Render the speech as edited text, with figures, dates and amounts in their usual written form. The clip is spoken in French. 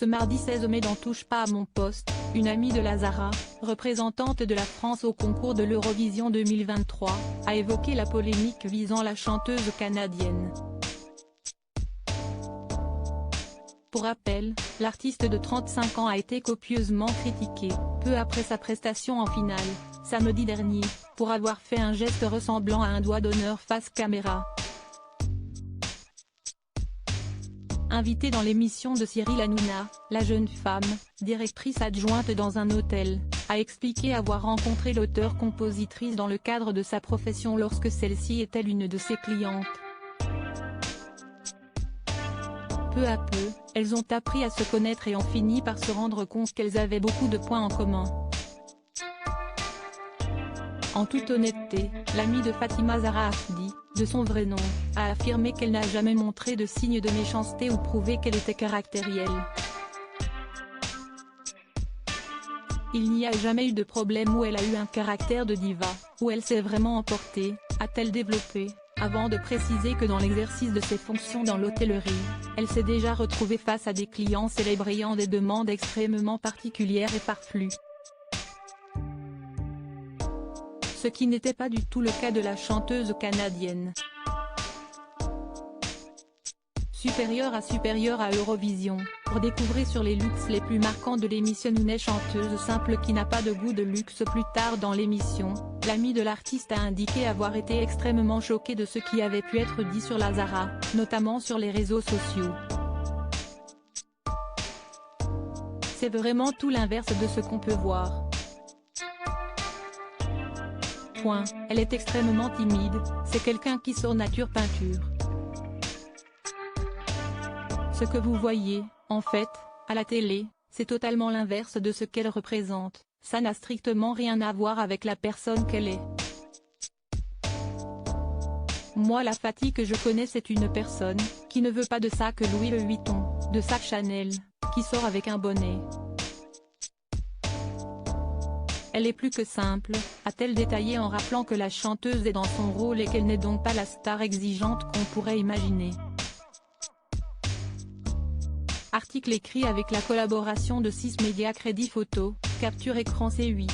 Ce mardi 16 mai dans Touche pas à mon poste, une amie de la Zara, représentante de la France au concours de l'Eurovision 2023, a évoqué la polémique visant la chanteuse canadienne. Pour rappel, l'artiste de 35 ans a été copieusement critiquée, peu après sa prestation en finale, samedi dernier, pour avoir fait un geste ressemblant à un doigt d'honneur face caméra. Invitée dans l'émission de Cyril Hanouna, la jeune femme, directrice adjointe dans un hôtel, a expliqué avoir rencontré l'auteure-compositrice dans le cadre de sa profession lorsque celle-ci était l'une de ses clientes. Peu à peu, elles ont appris à se connaître et ont fini par se rendre compte qu'elles avaient beaucoup de points en commun. En toute honnêteté, l'amie de Fatima Zahra Afdi, de son vrai nom, a affirmé qu'elle n'a jamais montré de signe de méchanceté ou prouvé qu'elle était caractérielle. Il n'y a jamais eu de problème où elle a eu un caractère de diva, où elle s'est vraiment emportée, a-t-elle développé, avant de préciser que dans l'exercice de ses fonctions dans l'hôtellerie, elle s'est déjà retrouvée face à des clients célèbres ayant des demandes extrêmement particulières et farfelues. Ce qui n'était pas du tout le cas de la chanteuse canadienne. Supérieure à Eurovision, pour découvrir sur les looks les plus marquants de l'émission une chanteuse simple qui n'a pas de goût de luxe. Plus tard dans l'émission, l'amie de l'artiste a indiqué avoir été extrêmement choquée de ce qui avait pu être dit sur la Zara, notamment sur les réseaux sociaux. C'est vraiment tout l'inverse de ce qu'on peut voir. Elle est extrêmement timide, c'est quelqu'un qui sort nature peinture. Ce que vous voyez, en fait, à la télé, c'est totalement l'inverse de ce qu'elle représente, ça n'a strictement rien à voir avec la personne qu'elle est. Moi la Fati que je connais c'est une personne, qui ne veut pas de sac Louis Vuitton, de sac Chanel, qui sort avec un bonnet. Elle est plus que simple, a-t-elle détaillé en rappelant que la chanteuse est dans son rôle et qu'elle n'est donc pas la star exigeante qu'on pourrait imaginer. Article écrit avec la collaboration de 6 médias Crédit Photo, capture écran C8.